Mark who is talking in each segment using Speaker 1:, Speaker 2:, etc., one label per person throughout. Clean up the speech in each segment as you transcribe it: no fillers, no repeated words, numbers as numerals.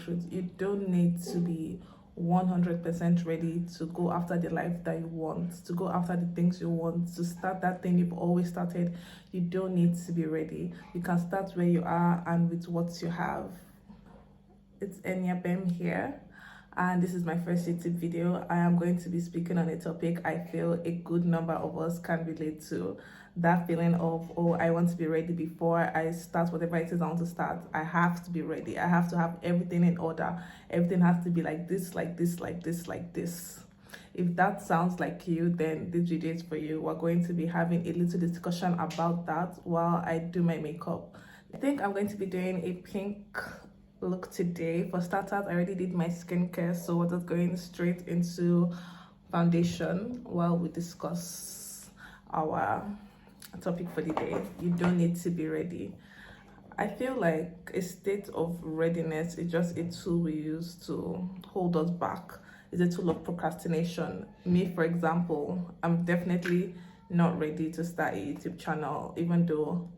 Speaker 1: truth. You don't need to be 100% ready to go after the life that you want, to go after the things you want, to start that thing you've always started. You don't need to be ready. You can start where you are and with what you have. It's Enya Bem here, and this is my first YouTube video. I am going to be speaking on a topic I feel a good number of us can relate to. That feeling of, oh, I want to be ready before I start whatever it is I want to start. I have to be ready. I have to have everything in order. Everything has to be like this, like this, like this, like this. If that sounds like you, then this video is for you. We're going to be having a little discussion about that while I do my makeup. I think I'm going to be doing a pink look today. For starters, I already did my skincare, so we're just going straight into foundation while we discuss our topic for the day. You don't need to be ready. I feel like a state of readiness is just a tool we use to hold us back. It's a tool of procrastination. Me, for example, I'm definitely not ready to start a YouTube channel, even though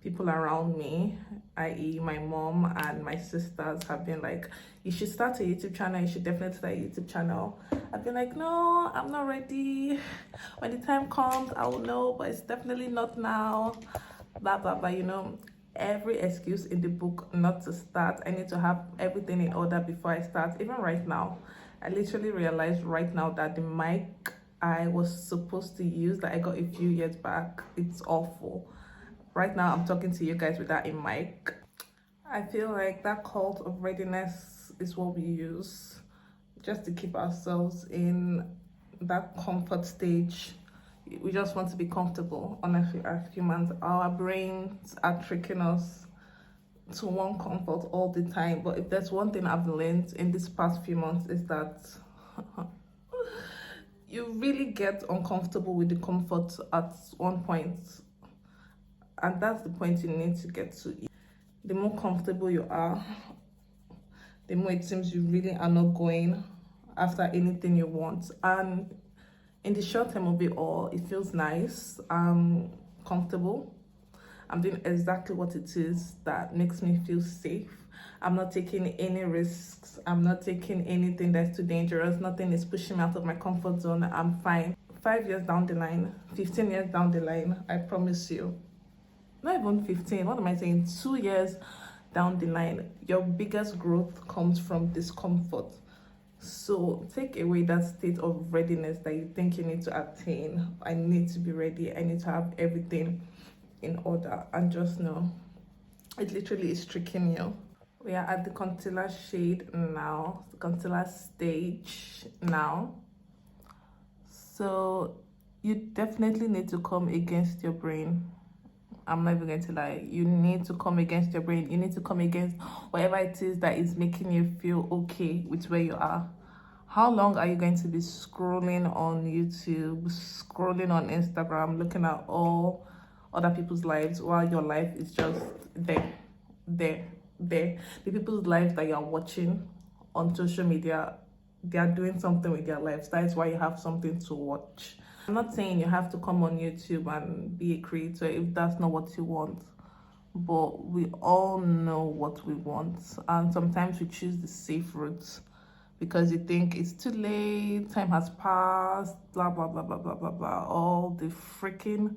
Speaker 1: people around me, i.e. my mom and my sisters, have been like, you should start a YouTube channel, you should definitely start a YouTube channel. I've been like, no, I'm not ready. When the time comes, I will know, but it's definitely not now. Blah, blah, blah, you know. Every excuse in the book not to start. I need to have everything in order before I start. Even right now, I literally realized right now that the mic I was supposed to use that I got a few years back, it's awful. Right now, I'm talking to you guys without a mic. I feel like that cult of readiness is what we use just to keep ourselves in that comfort stage. We just want to be comfortable. Honestly, as humans, our brains are tricking us to want comfort all the time. But if there's one thing I've learned in this past few months, is that you really get uncomfortable with the comfort at one point. And that's the point you need to get to. The more comfortable you are, the more it seems you really are not going after anything you want. And in the short term of it all, it feels nice. I'm comfortable. I'm doing exactly what it is that makes me feel safe. I'm not taking any risks. I'm not taking anything that's too dangerous. Nothing is pushing me out of my comfort zone. I'm fine. 5 years down the line, 15 years down the line, I promise you, not even 15, what am I saying, 2 years down the line, your biggest growth comes from discomfort. So take away that state of readiness that you think you need to attain. I need to be ready, I need to have everything in order, and just know it literally is tricking you. We are at the concealer shade now, the concealer stage now. So you definitely need to come against your brain. I'm not even going to lie. You need to come against your brain. You need to come against whatever it is that is making you feel okay with where you are. How long are you going to be scrolling on YouTube, scrolling on Instagram, looking at all other people's lives while your life is just there? The people's lives that you're watching on social media, they are doing something with their lives. That is why you have something to watch. I'm not saying you have to come on YouTube and be a creator if that's not what you want, but we all know what we want, and sometimes we choose the safe route because you think it's too late, time has passed, blah blah blah blah blah blah blah, all the freaking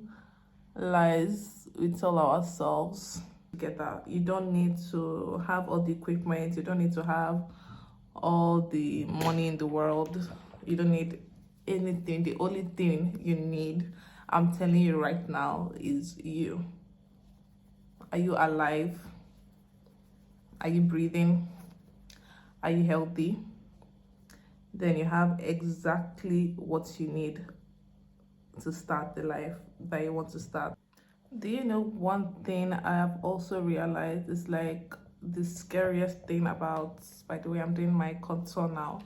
Speaker 1: lies we tell ourselves. Get that you don't need to have all the equipment, you don't need to have all the money in the world, you don't need anything. The only thing you need, I'm telling you right now, is you. Are you alive? Are you breathing? Are you healthy? Then you have exactly what you need to start the life that you want to start. Do you know one thing I have also realized is like the scariest thing about, by the way, I'm doing my contour now.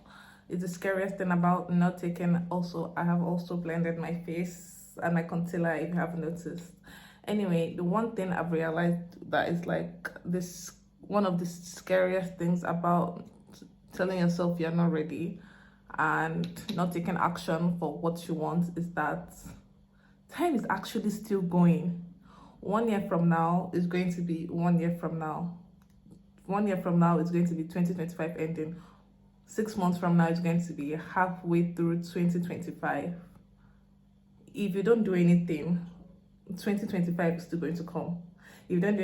Speaker 1: It's the scariest thing about not taking, also, I have also blended my face and my concealer, if you haven't noticed. Anyway, the one thing I've realized that is like this, one of the scariest things about telling yourself you're not ready and not taking action for what you want is that time is actually still going. 1 year from now is going to be 1 year from now. 1 year from now it's going to be 2025 ending. 6 months from now it's going to be halfway through 2025. If you don't do anything, 2025 is still going to come. If you don't do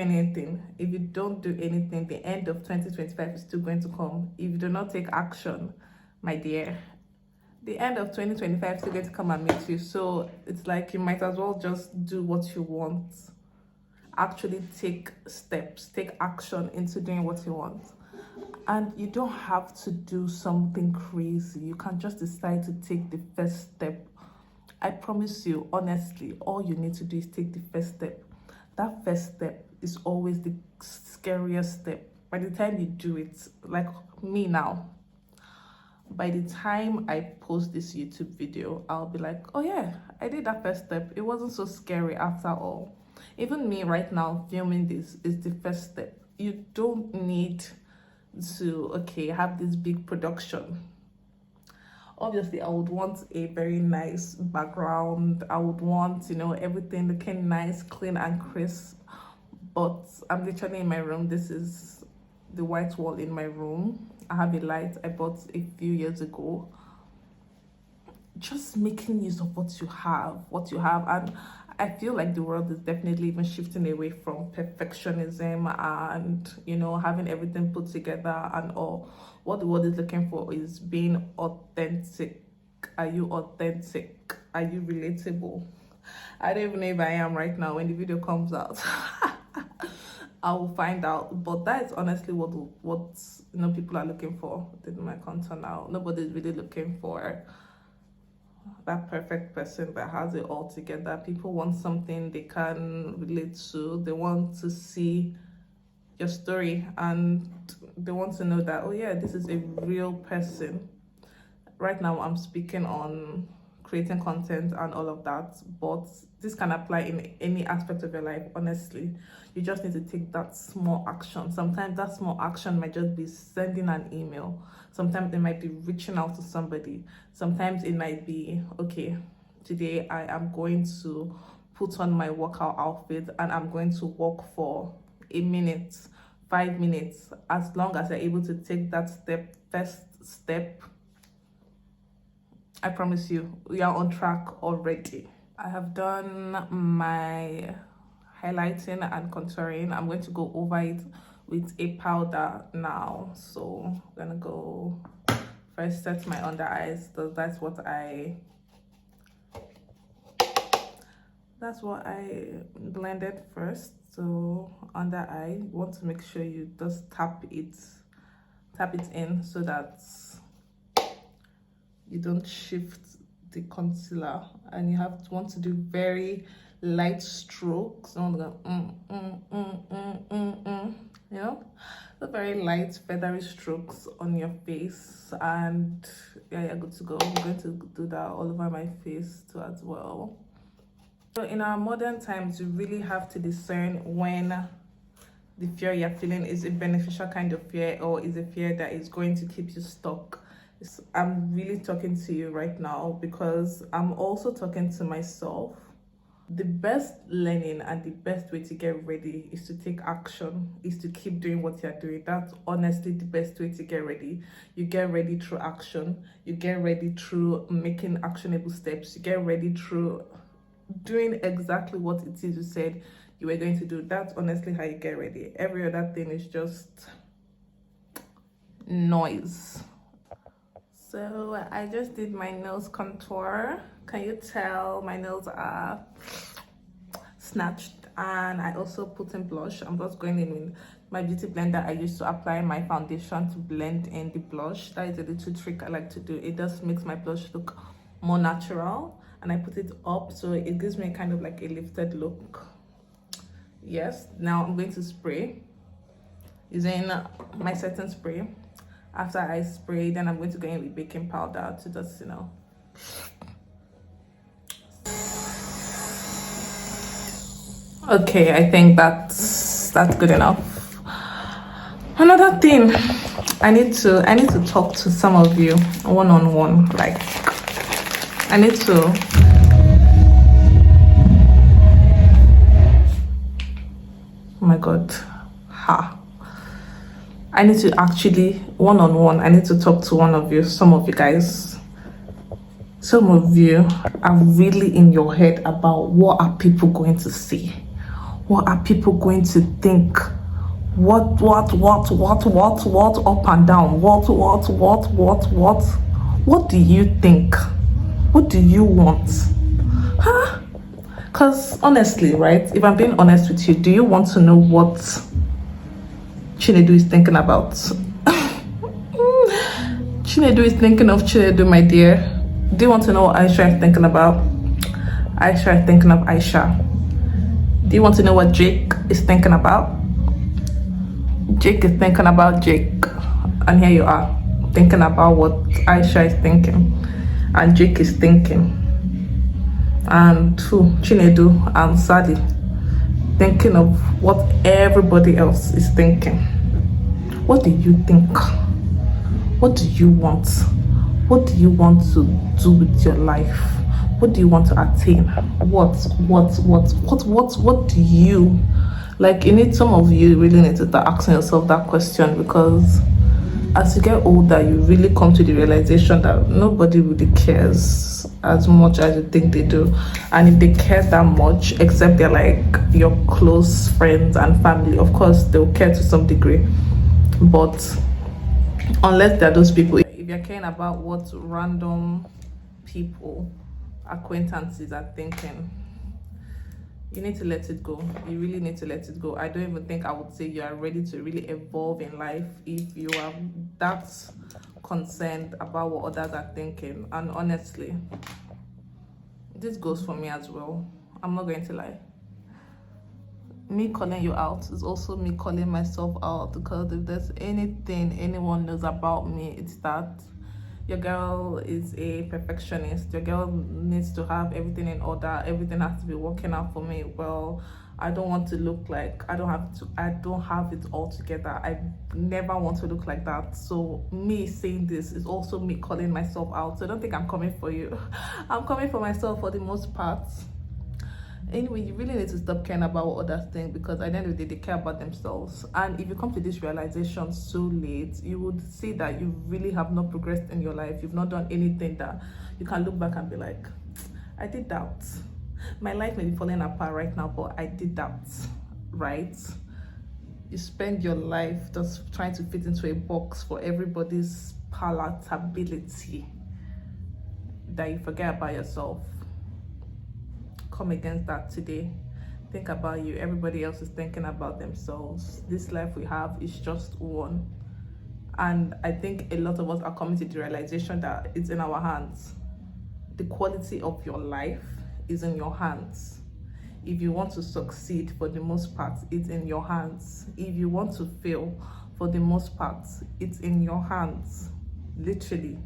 Speaker 1: anything, the end of 2025 is still going to come. If you do not take action, my dear, the end of 2025 is still going to come and meet you. So it's like you might as well just do what you want. Actually take steps, take action into doing what you want. And you don't have to do something crazy. You can just decide to take the first step. I promise you, honestly, all you need to do is take the first step. That first step is always the scariest step. By the time you do it, like me now, by the time I post this YouTube video, I'll be like, oh yeah, I did that first step. It wasn't so scary after all. Even me right now filming this is the first step. You don't need to, have this big production. Obviously, I would want a very nice background. I would want, everything looking nice, clean and crisp. But I'm literally in my room. This is the white wall in my room. I have a light I bought a few years ago. Just making use of what you have. And I feel like the world is definitely even shifting away from perfectionism and, having everything put together and all. What the world is looking for is being authentic. Are you authentic? Are you relatable? I don't even know if I am right now. When the video comes out, I will find out. But that is honestly what people are looking for in my content now. Nobody's really looking for that perfect person that has it all together. People want something they can relate to. They want to see your story and they want to know that, oh yeah, this is a real person. Right now I'm speaking on creating content and all of that, but this can apply in any aspect of your life. Honestly, you just need to take that small action. Sometimes that small action might just be sending an email. Sometimes it might be reaching out to somebody. Sometimes it might be, okay, today I am going to put on my workout outfit and I'm going to walk for a minute, 5 minutes. As long as you're able to take that first step, I promise you, we are on track already. I have done my highlighting and contouring. I'm going to go over it with a powder now. So I'm gonna go first set my under eyes. So that's what I blended first. So under eye, you want to make sure you just tap it in so that you don't shift the concealer, and you want to do very light strokes. So I'm gonna, the very light feathery strokes on your face, and yeah, you're good to go. I'm going to do that all over my face too as well. So in our modern times, you really have to discern when the fear you're feeling is a beneficial kind of fear or is a fear that is going to keep you stuck. I'm really talking to you right now because I'm also talking to myself. The best learning and the best way to get ready is to take action, is to keep doing what you're doing. That's honestly the best way to get ready. You get ready through action. You get ready through making actionable steps. You get ready through doing exactly what it is you said you were going to do. That's honestly how you get ready. Every other thing is just noise. So I just did my nose contour. Can you tell my nails are snatched? And I also put in blush. I'm just going in with my beauty blender I used to apply my foundation to blend in the blush. That is a little trick I like to do. It just makes my blush look more natural. And I put it up so it gives me kind of like a lifted look. Yes, now I'm going to spray using my setting spray. After I spray, then I'm going to go in with baking powder to just, Okay, I think that's good enough. Another thing, I need to talk to some of you one-on-one. Like, I need to. Oh my God, I need to actually one-on-one, I need to talk to one of you, some of you guys. Some of you are really in your head about what are people going to say? What are people going to think? What, up and down? What? What do you think? What do you want? Huh? Because honestly, right, if I'm being honest with you, do you want to know what Chinedu is thinking about? Chinedu is thinking of Chinedu, my dear. Do you want to know what Aisha is thinking about? Aisha is thinking of Aisha. Do you want to know what Jake is thinking about? Jake is thinking about Jake. And here you are, thinking about what Aisha is thinking. And Jake is thinking. And Chinedu and Sadi thinking of what everybody else is thinking. What do you think? What do you want? What do you want to do with your life? What do you want to attain? What do you like? You need, some of you really need to start asking yourself that question, because as you get older, you really come to the realization that nobody really cares as much as you think they do. And if they care that much, except they're like your close friends and family, of course they'll care to some degree. But unless they're those people, if you're caring about what random people, acquaintances are thinking, you need to let it go. You really need to let it go. I don't even think I would say you are ready to really evolve in life if you are that concerned about what others are thinking. And honestly, this goes for me as well. I'm not going to lie. Me calling you out is also me calling myself out, because if there's anything anyone knows about me, it's that your girl is a perfectionist. Your girl needs to have everything in order. Everything has to be working out for me. Well, I don't want to look like I don't have it all together. I never want to look like that. So me saying this is also me calling myself out. So I don't think I'm coming for you. I'm coming for myself for the most part. Anyway, you really need to stop caring about what others think, because at the end of the day, they care about themselves. And if you come to this realization so late, you would see that you really have not progressed in your life. You've not done anything that you can look back and be like, I did that. My life may be falling apart right now, but I did that, right? You spend your life just trying to fit into a box for everybody's palatability, that you forget about yourself. Come against that today. Think about you. Everybody else is thinking about themselves. This life we have is just one. And I think a lot of us are coming to the realization that it's in our hands. The quality of your life is in your hands. If you want to succeed, for the most part, it's in your hands. If you want to fail, for the most part, it's in your hands. Literally.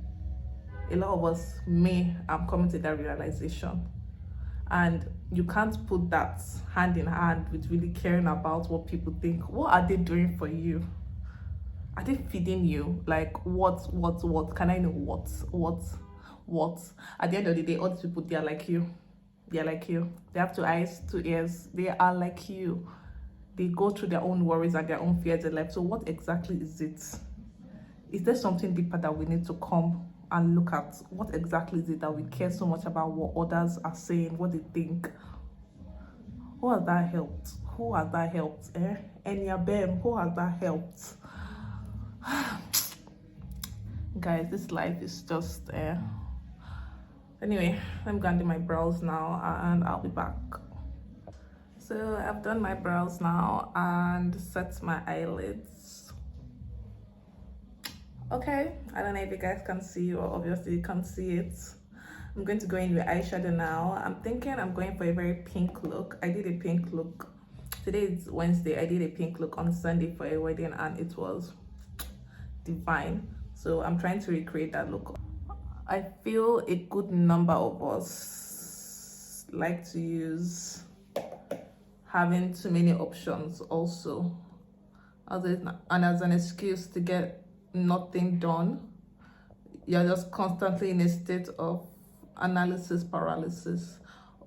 Speaker 1: A lot of us I'm coming to that realization. And you can't put that hand in hand with really caring about what people think. What are they doing for you? Are they feeding you? Like what? Can I know what? At the end of the day, all these people, they are like you. They are like you. They have 2 eyes, 2 ears. They are like you. They go through their own worries and their own fears in life. So what exactly is it? Is there something deeper that we need to come and look at? What exactly is it that we care so much about what others are saying, what they think? Who has that helped? Who has that helped? Enya who has that helped? Guys, this life is just anyway, let me go and do my brows now and I'll be back. So I've done my brows now and set my eyelids. Okay, I don't know if you guys can see, or obviously you can't see it. I'm going to go in with eyeshadow now. I'm thinking I'm going for a very pink look. I did a pink look. Today is Wednesday. I did a pink look on Sunday for a wedding and it was divine. So I'm trying to recreate that look. I feel a good number of us like to use having too many options also and as an excuse to get nothing done. You're just constantly in a state of analysis paralysis.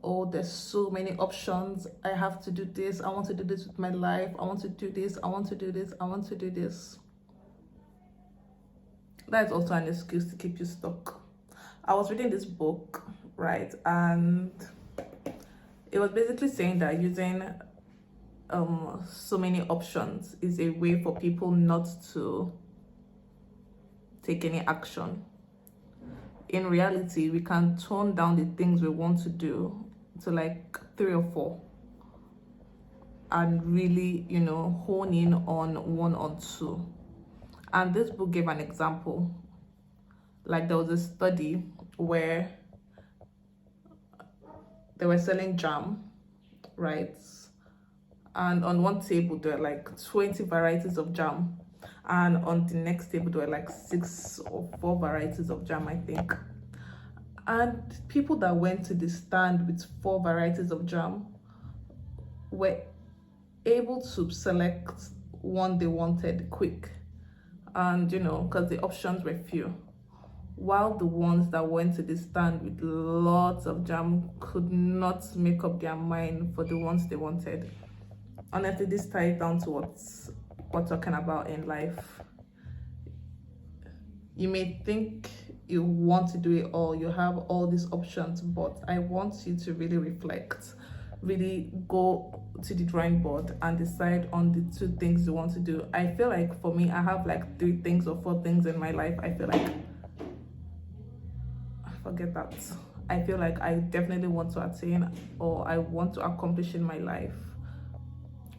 Speaker 1: Oh, there's so many options. I have to do this. I want to do this with my life. I want to do this. I want to do this. I want to do this. that is also an excuse to keep you stuck. I was reading this book, right, and it was basically saying that using so many options is a way for people not to take any action. In reality, we can tone down the things we want to do to like 3 or 4 and really, you know, hone in on 1 or 2. And this book gave an example. Like there was a study where they were selling jam, right? And on one table there were like 20 varieties of jam, and on the next table there were like 6 or 4 varieties of jam, I think. And people that went to the stand with 4 varieties of jam were able to select one they wanted quick, and you know, because the options were few, while the ones that went to the stand with lots of jam could not make up their mind for the ones they wanted. Honestly, this ties down to what we're talking about in life. You may think you want to do it all, you have all these options, but I want you to really reflect, really go to the drawing board and decide on the 2 things you want to do. I feel like for me, I have like 3 things or 4 things in my life. I feel like, forget that. I feel like I definitely want to attain or I want to accomplish in my life.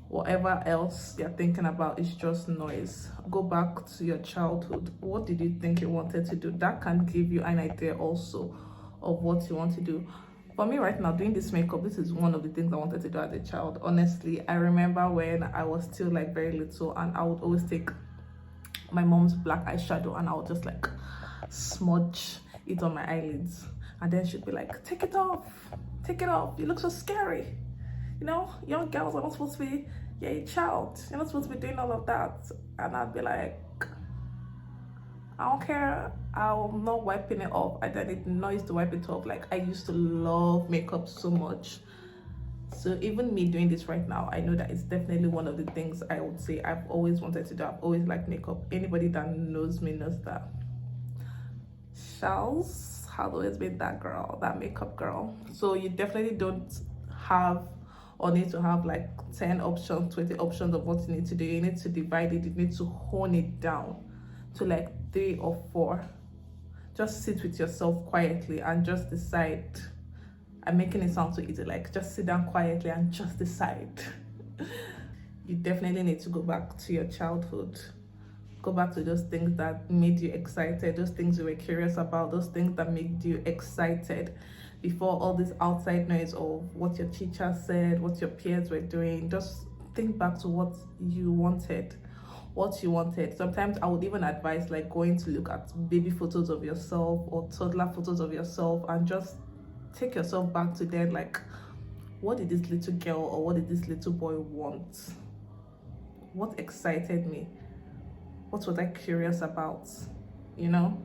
Speaker 1: Whatever else you're thinking about is just noise. Go back to your childhood. What did you think you wanted to do? That can give you an idea also of what you want to do. For me right now, doing this makeup, this is one of the things I wanted to do as a child. Honestly, I remember when I was still like very little, and I would always take my mom's black eyeshadow and I would just like smudge it on my eyelids, and then she'd be like, take it off, you look so scary. You know, young girls are not supposed to be, you're a child, you're not supposed to be doing all of that. And I'd be like, I don't care, I'm not wiping it off. I didn't know to wipe it off. Like, I used to love makeup so much. So even me doing this right now, I know that it's definitely one of the things I would say I've always wanted to do. I've always liked makeup. Anybody that knows me knows that. Charles has always been that girl, that makeup girl. So you definitely don't have or need to have like 10 options, 20 options of what you need to do. You need to divide it. You need to hone it down to like 3 or 4. Just sit with yourself quietly and just decide. I'm making it sound so easy, like just sit down quietly and just decide. You definitely need to go back to your childhood. Go back to those things that made you excited, those things you were curious about, those things that made you excited before all this outside noise of what your teacher said, what your peers were doing. Just think back to what you wanted. Sometimes I would even advise like going to look at baby photos of yourself or toddler photos of yourself and just take yourself back to then, like, what did this little girl or what did this little boy want? What excited me? What was I curious about? You know?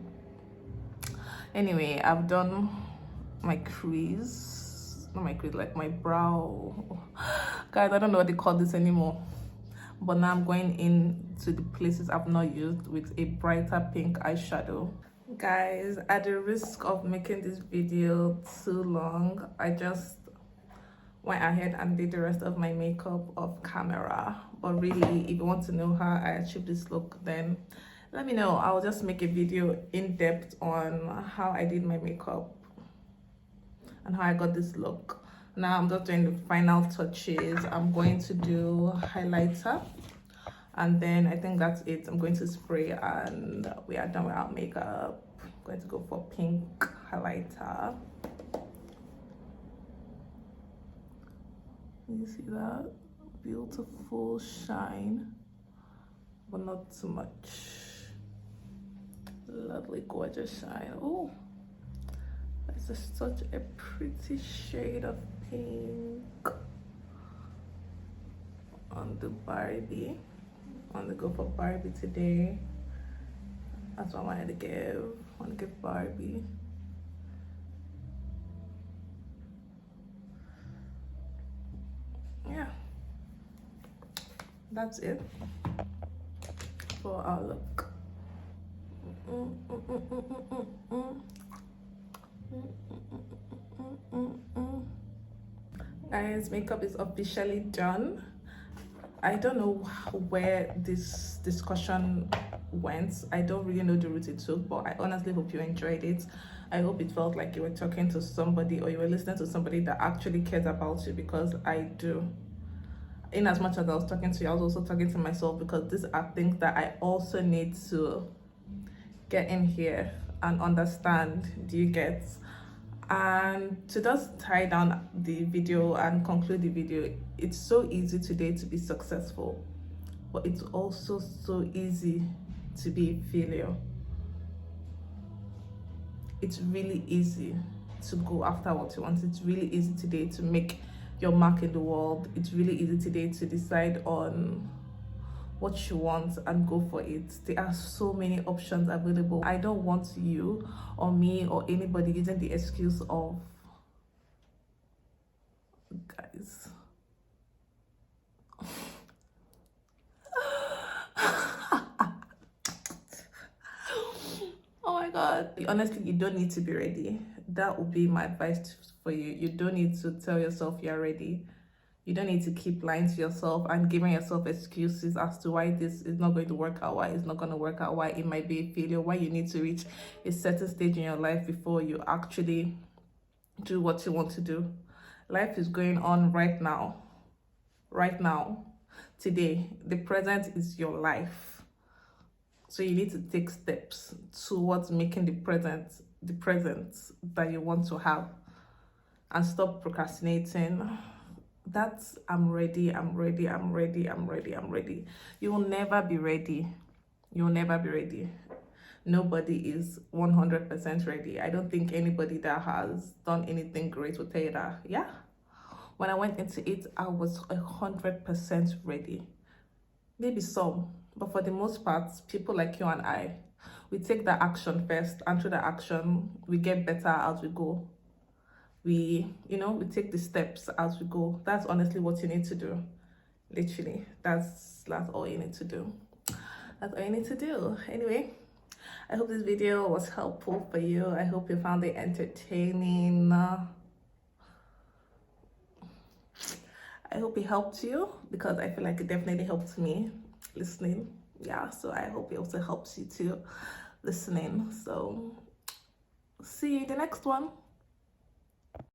Speaker 1: Anyway, I've done my crease, not my crease, like my brow. Guys, I don't know what they call this anymore. But now I'm going into the places I've not used with a brighter pink eyeshadow. Guys, at the risk of making this video too long, I just went ahead and did the rest of my makeup off camera. But really, if you want to know how I achieved this look, then let me know. I'll just make a video in depth on how I did my makeup and how I got this look. Now I'm just doing the final touches. I'm going to do highlighter, and then I think that's it. I'm going to spray and we are done with our makeup. I'm going to go for pink highlighter. You see that? Beautiful shine, but not too much. Lovely, gorgeous shine. Oh, that's just such a pretty shade of pink on the Barbie. I'm gonna go for Barbie today. That's what I wanted to give. I want to give Barbie. Yeah, that's it for our look. Guys, makeup is officially done. I don't know where this discussion went. I don't really know the route it took, but I honestly hope you enjoyed it. I hope it felt like you were talking to somebody or you were listening to somebody that actually cares about you, because I do. In as much as I was talking to you, I was also talking to myself, because these are things that I also need to get in here and understand. Do you get? And to just tie down the video and conclude the video, it's so easy today to be successful, but it's also so easy to be a failure. It's really easy to go after what you want. It's really easy today to make your mark in the world. It's really easy today to decide on what you want and go for it. There are so many options available. I don't want you or me or anybody using the excuse of, guys, oh my god, honestly, you don't need to be ready. That would be my advice for you. You don't need to tell yourself you're ready. You don't need to keep lying to yourself and giving yourself excuses as to why this is not going to work out, why it's not going to work out, why it might be a failure, why you need to reach a certain stage in your life before you actually do what you want to do. Life is going on right now. Right now. Today. The present is your life. So you need to take steps towards making the present that you want to have, and stop procrastinating. That's I'm ready. You will never be ready. You'll never be ready. Nobody is 100% ready. I don't think anybody that has done anything great will tell you that. Yeah, when I went into it, I was 100% ready. Maybe some, but for the most part, people like you and I, we take the action first, and through the action we get better as we go. We take the steps as we go. That's honestly what you need to do. Literally, that's all you need to do. That's all you need to do. Anyway, I hope this video was helpful for you. I hope you found it entertaining. I hope it helped you, because I feel like it definitely helped me listening. Yeah, so I hope it also helps you too listening. So see you in the next one.